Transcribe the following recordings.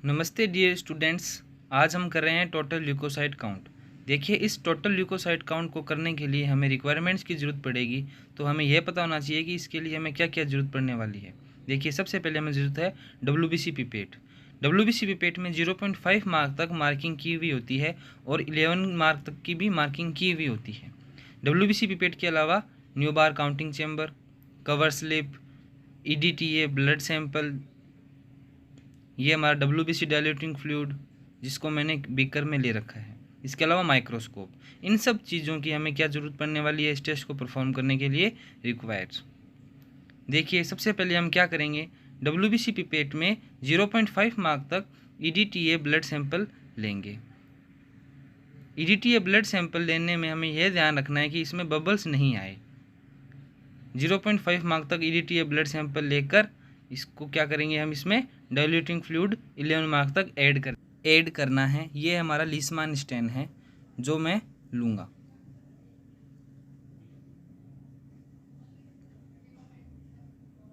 नमस्ते dear students. आज हम कर रहे हैं टोटल ल्यूकोसाइट काउंट। देखिए, इस टोटल ल्यूकोसाइट काउंट को करने के लिए हमें रिक्वायरमेंट्स की ज़रूरत पड़ेगी। तो हमें यह पता होना चाहिए कि इसके लिए हमें क्या क्या ज़रूरत पड़ने वाली है। देखिए, सबसे पहले हमें ज़रूरत है WBC पिपेट। WBC पिपेट में 0.5 मार्क तक मार्किंग की हुई होती है और 11 मार्क तक की भी मार्किंग की हुई होती है। WBC पिपेट के अलावा Neubauer counting chamber, cover slip, EDTA blood sample, ये हमारा WBC डाइल्यूटिंग फ्लूइड जिसको मैंने बीकर में ले रखा है, इसके अलावा माइक्रोस्कोप। इन सब चीज़ों की हमें क्या ज़रूरत पड़ने वाली है इस टेस्ट को परफॉर्म करने के लिए रिक्वायर्ड। देखिए, सबसे पहले हम क्या करेंगे, WBC पिपेट में 0.5 मार्क तक EDTA ब्लड सैंपल लेंगे। EDTA ब्लड सैंपल लेने में हमें यह ध्यान रखना है कि इसमें बबल्स नहीं आए। 0.5 मार्क तक EDTA ब्लड सैंपल लेकर इसको क्या करेंगे, हम इसमें डाइल्यूटिंग फ्लूइड 11 मार्क तक ऐड करना है। ये हमारा लीसमान स्टेन है जो मैं लूँगा।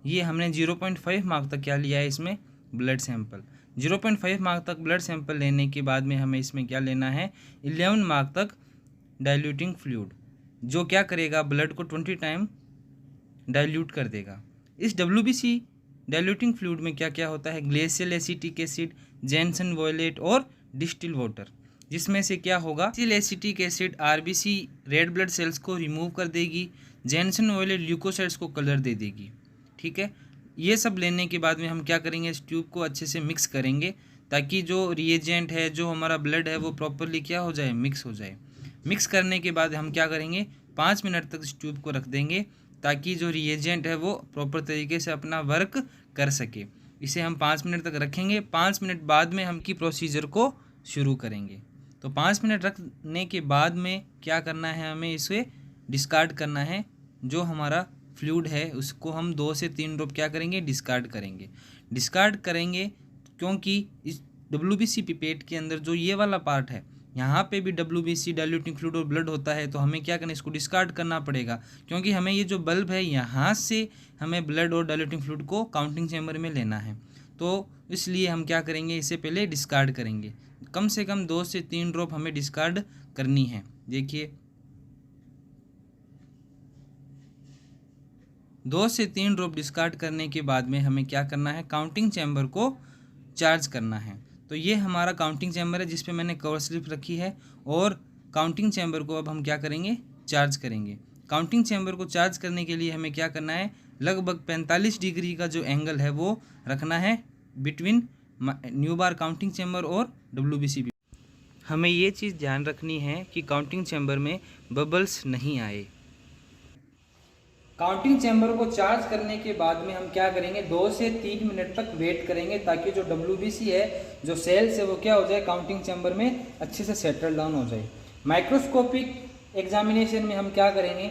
ये हमने 0.5 मार्क तक क्या लिया है, इसमें ब्लड सैंपल। 0.5 मार्क तक ब्लड सैंपल लेने के बाद में हमें इसमें क्या लेना है, 11 मार्क तक डाइल्यूटिंग फ्लूइड, जो क्या करेगा, ब्लड को 20 टाइम डाइल्यूट कर देगा। इस WBC डाइल्यूटिंग फ्लूइड में क्या क्या होता है, glacial acetic acid, gentian violet और डिस्टिल वाटर, जिसमें से क्या होगा, glacial acetic acid RBC red blood cells को रिमूव कर देगी, जैनसन वॉयलेट ल्यूकोसाइट्स को कलर दे देगी। ठीक है, ये सब लेने के बाद में हम क्या करेंगे, इस ट्यूब को अच्छे से मिक्स करेंगे ताकि जो रिएजेंट है, जो हमारा ब्लड है, वो प्रॉपरली क्या हो जाए, मिक्स हो जाए। मिक्स करने के बाद हम क्या करेंगे, 5 मिनट तक इस ट्यूब को रख देंगे ताकि जो रिएजेंट है वो प्रॉपर तरीके से अपना वर्क कर सके। इसे हम 5 मिनट तक रखेंगे। 5 मिनट बाद में हम की प्रोसीजर को शुरू करेंगे। तो 5 मिनट रखने के बाद में क्या करना है, हमें इसे डिस्कार्ड करना है। जो हमारा फ्लूइड है उसको हम 2 से 3 ड्रॉप क्या करेंगे, डिस्कार्ड करेंगे क्योंकि इस WBC पिपेट के अंदर जो ये वाला पार्ट है, यहाँ पे भी WBC डाइल्यूटिंग फ्लूइड और ब्लड होता है। तो हमें क्या करना है, इसको डिस्कार्ड करना पड़ेगा क्योंकि हमें ये जो बल्ब है, यहाँ से हमें ब्लड और डाइल्यूटिंग फ्लूइड को काउंटिंग चैम्बर में लेना है। तो इसलिए हम क्या करेंगे, इसे पहले डिस्कार्ड करेंगे। कम से कम 2 से 3 ड्रॉप हमें डिस्कार्ड करनी है। देखिए, 2 से 3 ड्रॉप डिस्कार्ड करने के बाद में हमें क्या करना है, काउंटिंग चैम्बर को चार्ज करना है। तो ये हमारा काउंटिंग चैम्बर है जिस पे मैंने कवर स्लिप रखी है और काउंटिंग चैम्बर को अब हम क्या करेंगे, चार्ज करेंगे। काउंटिंग चैम्बर को चार्ज करने के लिए हमें क्या करना है, लगभग 45 डिग्री का जो एंगल है वो रखना है बिटवीन न्यू बार काउंटिंग चैम्बर और WBC। हमें ये चीज़ ध्यान रखनी है कि काउंटिंग चैम्बर में बबल्स नहीं आए। काउंटिंग चैम्बर को चार्ज करने के बाद में हम क्या करेंगे, 2 से 3 मिनट तक वेट करेंगे ताकि जो WBC है, जो सेल्स है, वो क्या हो जाए, काउंटिंग चैम्बर में अच्छे से सेटल डाउन हो जाए। माइक्रोस्कोपिक एग्जामिनेशन में हम क्या करेंगे,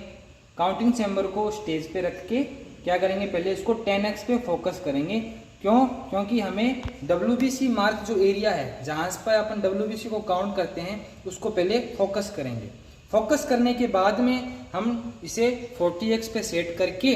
काउंटिंग चैम्बर को स्टेज पे रख के क्या करेंगे, पहले इसको 10x पे फोकस करेंगे। क्योंकि हमें WBC मार्क जो एरिया है, जहाँ पर अपन WBC को काउंट करते हैं, उसको पहले फोकस करेंगे। फोकस करने के बाद में हम इसे 40x पे सेट करके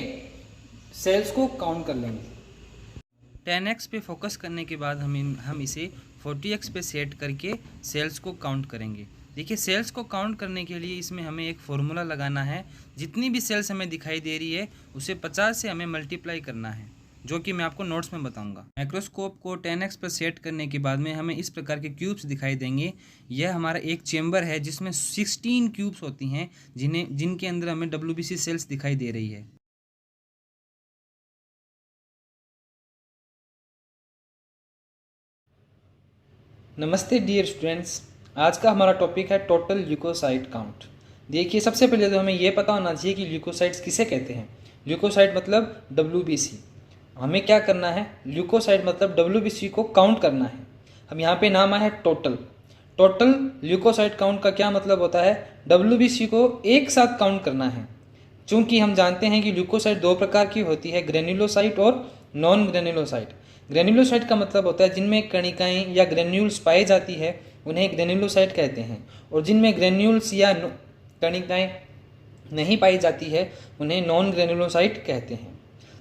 सेल्स को काउंट कर लेंगे। 10x पे फोकस करने के बाद हम इसे 40x पे सेट करके सेल्स को काउंट करेंगे। देखिए, सेल्स को काउंट करने के लिए इसमें हमें एक फॉर्मूला लगाना है। जितनी भी सेल्स हमें दिखाई दे रही है उसे 50 से हमें मल्टीप्लाई करना है, जो कि मैं आपको नोट्स में बताऊंगा। माइक्रोस्कोप को 10x पर सेट करने के बाद में हमें इस प्रकार के क्यूब्स दिखाई देंगे। यह हमारा एक चेम्बर है जिसमें 16 क्यूब्स होती हैं जिनके अंदर हमें WBC सेल्स दिखाई दे रही है। नमस्ते डियर स्टूडेंट्स, आज का हमारा टॉपिक है टोटल ल्यूकोसाइट काउंट। देखिए, सबसे पहले तो हमें यह पता होना चाहिए कि ल्यूकोसाइट्स किसे कहते हैं। ल्यूकोसाइट मतलब WBC। हमें क्या करना है, ल्यूकोसाइट मतलब WBC को काउंट करना है। अब यहाँ पे नाम आया है टोटल ल्यूकोसाइट काउंट का क्या मतलब होता है, WBC को एक साथ काउंट करना है। चूँकि हम जानते हैं कि ल्यूकोसाइट 2 प्रकार की होती है, ग्रेन्युलोसाइट और नॉन ग्रेन्युलोसाइट। ग्रेन्युलोसाइट का मतलब होता है जिनमें कणिकाएँ या ग्रेन्यूल्स पाई जाती है, उन्हें ग्रेन्युलोसाइट कहते हैं। और जिनमें ग्रेन्यूल्स या कणिकाएँ नहीं पाई जाती है, उन्हें नॉन ग्रेन्युलोसाइट कहते हैं।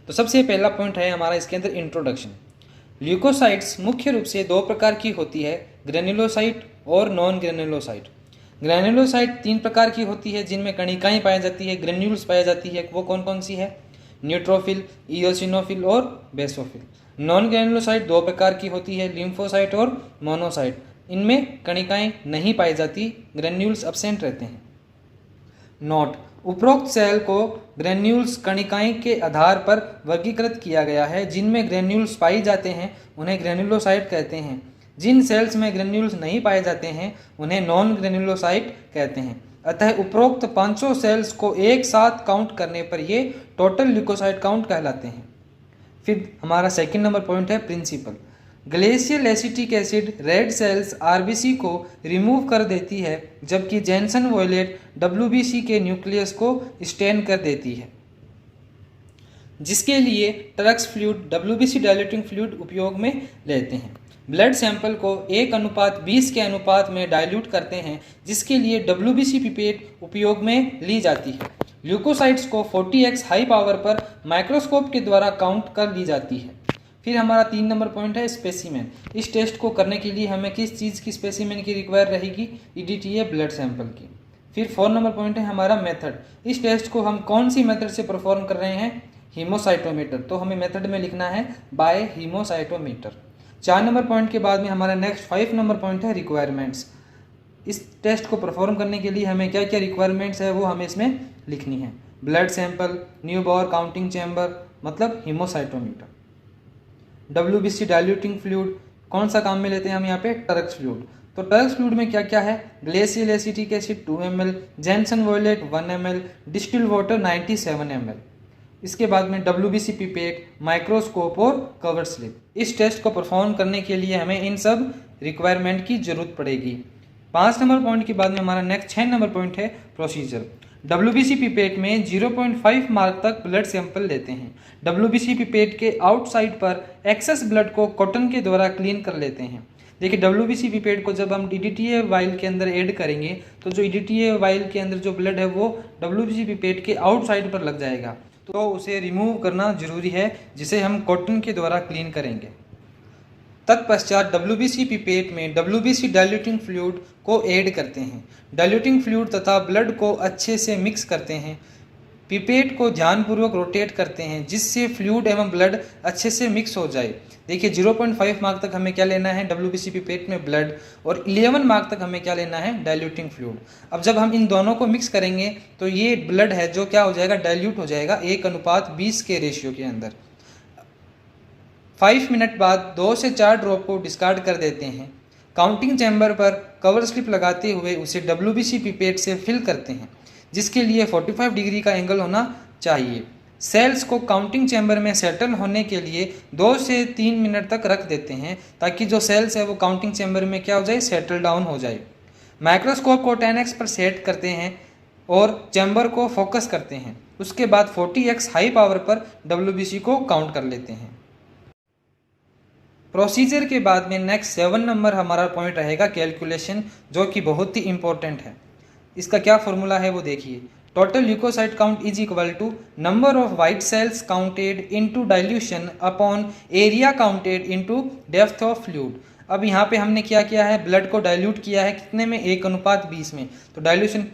तो सबसे पहला पॉइंट है हमारा इसके अंदर इंट्रोडक्शन। ल्यूकोसाइट्स मुख्य रूप से दो प्रकार की होती है, ग्रेन्युलोसाइट और नॉन ग्रेन्युलोसाइट। ग्रेन्युलोसाइट तीन प्रकार की होती है जिनमें कणिकाएं पाई जाती है, ग्रेन्यूल्स पाई जाती है। वो कौन कौन सी है? न्यूट्रोफिल, इयोसिनोफिल और बेसोफिल। नॉन ग्रेन्युलोसाइट दो प्रकार की होती है, लिम्फोसाइट और मोनोसाइट। इनमें कणिकाएं नहीं पाई जाती, ग्रेन्यूल्स एब्सेंट रहते हैं। नोट: उपरोक्त सेल को ग्रेन्यूल्स कणिकाएं के आधार पर वर्गीकृत किया गया है। जिनमें ग्रेन्यूल्स पाई जाते हैं उन्हें ग्रेन्युलोसाइट कहते हैं। जिन सेल्स में ग्रेन्यूल्स नहीं पाए जाते हैं उन्हें नॉन ग्रेन्युलोसाइट कहते हैं। अतः उपरोक्त 500 सेल्स को एक साथ काउंट करने पर ये टोटल ल्यूकोसाइट काउंट कहलाते हैं। फिर हमारा सेकंड नंबर पॉइंट है principle. Glacial acetic acid red cells RBC को रिमूव कर देती है, जबकि जैनसन वॉयलेट डब्ल्यूबीसी के न्यूक्लियस को स्टेन कर देती है, जिसके लिए Turk's fluid WBC diluting fluid उपयोग में लेते हैं। ब्लड सैंपल को 1:20 के अनुपात में डाइल्यूट करते हैं, जिसके लिए डब्ल्यूबीसी पिपेट उपयोग में ली जाती है। ल्यूकोसाइट्स को 40x हाई पावर पर माइक्रोस्कोप के द्वारा काउंट कर ली जाती है। फिर हमारा 3 नंबर पॉइंट है स्पेसिमेन। इस टेस्ट को करने के लिए हमें किस चीज़ की स्पेसिमेन की रिक्वायर रहेगी? EDTA ब्लड सैंपल की। फिर 4 नंबर पॉइंट है हमारा मेथड। इस टेस्ट को हम कौन सी मेथड से परफॉर्म कर रहे हैं? हीमोसाइटोमीटर। तो हमें मेथड में लिखना है बाय हीमोसाइटोमीटर। 4 नंबर पॉइंट के बाद में हमारा नेक्स्ट 5 नंबर पॉइंट है रिक्वायरमेंट्स। इस टेस्ट को परफॉर्म करने के लिए हमें क्या क्या रिक्वायरमेंट्स है वो हमें इसमें लिखनी है। Blood sample, Neubauer counting chamber मतलब हीमोसाइटोमीटर, WBC डाइल्यूटिंग फ्लूइड। कौन सा काम में लेते हैं हम यहाँ पे? Turk's fluid. तो टरक्स फ्लूइड में क्या क्या है? Glacial acetic acid 2 ml, gentian violet 1 ml, distil water 97 ml। इसके बाद में WBC पिपेट, माइक्रोस्कोप और कवर स्लिप। इस टेस्ट को परफॉर्म करने के लिए हमें इन सब रिक्वायरमेंट की जरूरत पड़ेगी। 5 नंबर पॉइंट के बाद में हमारा नेक्स्ट 6 नंबर पॉइंट है प्रोसीजर। WBC पिपेट में 0.5 मार्क तक ब्लड सैंपल लेते हैं। WBC पिपेट के आउटसाइड पर एक्सेस ब्लड को कॉटन के द्वारा क्लीन कर लेते हैं। देखिए WBC पिपेट को जब हम EDTA वाइल के अंदर ऐड करेंगे तो जो EDTA वाइल के अंदर जो ब्लड है वो WBC पिपेट के आउटसाइड पर लग जाएगा, तो उसे रिमूव करना जरूरी है, जिसे हम कॉटन के द्वारा क्लीन करेंगे। तत्पश्चात WBC पिपेट में WBC डाइल्यूटिंग फ्लूइड को ऐड करते हैं। डाइल्यूटिंग फ्लूइड तथा ब्लड को अच्छे से मिक्स करते हैं। पिपेट को ध्यानपूर्वक रोटेट करते हैं जिससे फ्लूइड एवं ब्लड अच्छे से मिक्स हो जाए। देखिए 0.5 मार्क तक हमें क्या लेना है? WBC पिपेट में ब्लड, और 11 मार्क तक हमें क्या लेना है? Diluting fluid. अब जब हम इन दोनों को मिक्स करेंगे तो ये ब्लड है जो क्या हो जाएगा? डाइल्यूट हो जाएगा 1:20 के रेशियो के अंदर। 5 मिनट बाद 2 से 4 ड्रॉप को डिस्कार्ड कर देते हैं। काउंटिंग चैम्बर पर कवर स्लिप लगाते हुए उसे WBC पिपेट से फिल करते हैं, जिसके लिए 45 डिग्री का एंगल होना चाहिए। सेल्स को काउंटिंग चैम्बर में सेटल होने के लिए 2 से 3 मिनट तक रख देते हैं, ताकि जो सेल्स है वो काउंटिंग चैम्बर में क्या हो जाए? सेटल डाउन हो जाए। माइक्रोस्कोप को 10x पर सेट करते हैं और चैम्बर को फोकस करते हैं। उसके बाद 40x हाई पावर पर WBC को काउंट कर लेते हैं। प्रोसीजर के बाद में नेक्स्ट 7 नंबर हमारा पॉइंट रहेगा कैलकुलेशन, जो कि बहुत ही इंपॉर्टेंट है। इसका क्या फॉर्मूला है वो देखिए। Total leucocyte count is equal to number of white cells counted into dilution upon area counted into depth of fluid. अब यहाँ पे हमने क्या किया है? ब्लड को डाइल्यूट किया है कितने में? 1:20 में। तो डाइल्यूशन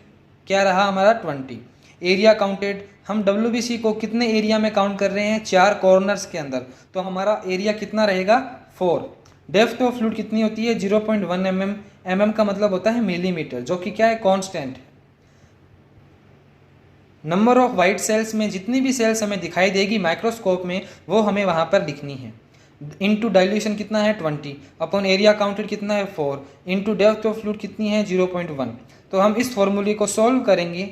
क्या रहा हमारा? 20। एरिया काउंटेड, हम WBC को कितने एरिया में काउंट कर रहे हैं? 4 कॉर्नर्स के अंदर, तो हमारा एरिया कितना रहेगा? 4। डेप्थ ऑफ फ्लूइड कितनी होती है? 0.1 mm। mm का मतलब होता है मिलीमीटर, जो कि क्या है? कांस्टेंट है। नंबर ऑफ वाइट सेल्स में जितनी भी सेल्स हमें दिखाई देगी माइक्रोस्कोप में वो हमें वहाँ पर लिखनी है। इनटू डाइल्यूशन कितना है? 20 अपॉन एरिया काउंटेड कितना है? 4 इनटू डेप्थ ऑफ फ्लूइड कितनी है? 0.1। तो हम इस फॉर्मूले को सॉल्व करेंगे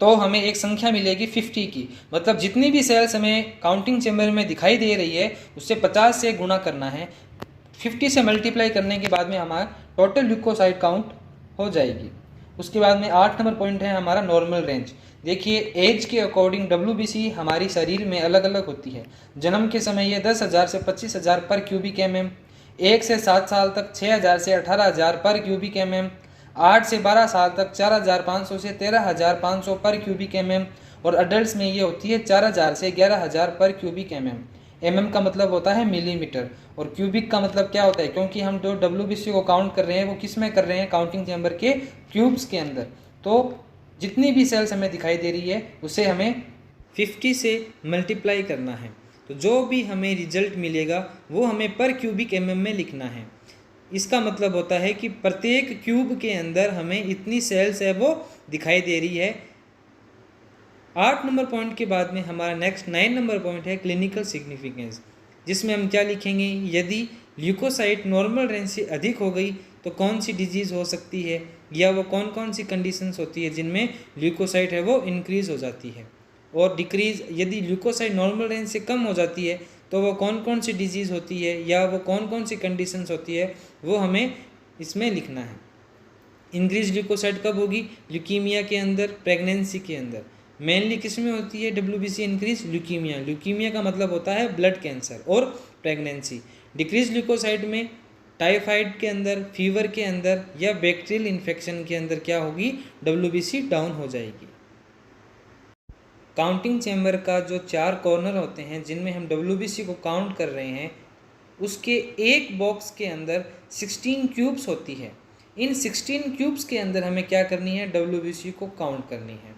तो हमें एक संख्या मिलेगी 50 की। मतलब जितनी भी सेल्स हमें काउंटिंग चैम्बर में दिखाई दे रही है उससे 50 से गुणा करना है। 50 से मल्टीप्लाई करने के बाद में हमारा टोटल ल्यूकोसाइट काउंट हो जाएगी। उसके बाद में 8 नंबर पॉइंट है हमारा नॉर्मल रेंज। देखिए एज के अकॉर्डिंग WBC हमारी शरीर में अलग अलग होती है। जन्म के समय ये 10,000 से 25,000 पर क्यूबिक mm, 1 से 7 साल तक 6,000 से 18,000 पर क्यूबिक mm, 8 से 12 साल तक 4,500 से 13,500 पर क्यूबिक mm, और अडल्ट में ये होती है 4,000 से 11,000 पर क्यूबिक mm। mm का मतलब होता है मिलीमीटर, और क्यूबिक का मतलब क्या होता है, क्योंकि हम जो WBC को काउंट कर रहे हैं वो किस में कर रहे हैं, काउंटिंग चैम्बर के क्यूब्स के अंदर। तो जितनी भी सेल्स हमें दिखाई दे रही है उसे हमें 50 से मल्टीप्लाई करना है। तो जो भी हमें रिजल्ट मिलेगा वो हमें पर क्यूबिक mm में लिखना है। इसका मतलब होता है कि प्रत्येक क्यूब के अंदर हमें इतनी सेल्स है वो दिखाई दे रही है। 8 नंबर पॉइंट के बाद में हमारा नेक्स्ट 9 नंबर पॉइंट है क्लिनिकल सिग्निफिकेंस, जिसमें हम क्या लिखेंगे, यदि ल्यूकोसाइट नॉर्मल रेंज से अधिक हो गई तो कौन सी डिजीज़ हो सकती है, या वो कौन कौन सी कंडीशंस होती है जिनमें ल्यूकोसाइट है वो इंक्रीज़ हो जाती है। और डिक्रीज़, यदि ल्यूकोसाइट नॉर्मल रेंज से कम हो जाती है तो वो कौन कौन सी डिजीज़ होती है या वो कौन कौन सी कंडीशंस होती है वो हमें इसमें लिखना है। इंक्रीज ल्यूकोसाइट कब होगी, ल्यूकीमिया के अंदर, प्रेगनेंसी के अंदर। मेनली किस में होती है WBC इंक्रीज, ल्यूकीमिया। ल्यूकीमिया का मतलब होता है ब्लड कैंसर, और प्रेगनेंसी। डिक्रीज ल्यूकोसाइट में टाइफाइड के अंदर, फीवर के अंदर या बैक्टीरियल इन्फेक्शन के अंदर क्या होगी, WBC डाउन हो जाएगी। काउंटिंग चैम्बर का जो 4 कॉर्नर होते हैं जिनमें हम WBC को काउंट कर रहे हैं, उसके एक बॉक्स के अंदर 16 क्यूब्स होती है। इन 16 क्यूब्स के अंदर हमें क्या करनी है, WBC को काउंट करनी है,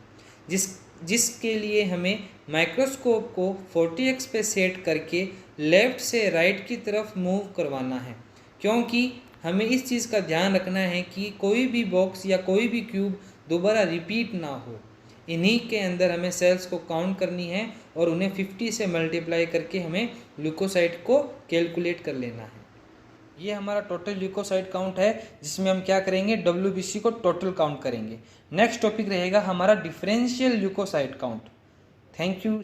जिसके लिए हमें माइक्रोस्कोप को 40x पे सेट करके लेफ़्ट से राइट की तरफ मूव करवाना है, क्योंकि हमें इस चीज़ का ध्यान रखना है कि कोई भी बॉक्स या कोई भी क्यूब दोबारा रिपीट ना हो। इन्हीं के अंदर हमें सेल्स को काउंट करनी है और उन्हें 50 से मल्टीप्लाई करके हमें ल्यूकोसाइट को कैलकुलेट कर लेना है। ये हमारा टोटल ल्यूकोसाइट काउंट है, जिसमें हम क्या करेंगे, WBC को टोटल काउंट करेंगे। नेक्स्ट टॉपिक रहेगा हमारा differential leucocyte count. Thank you.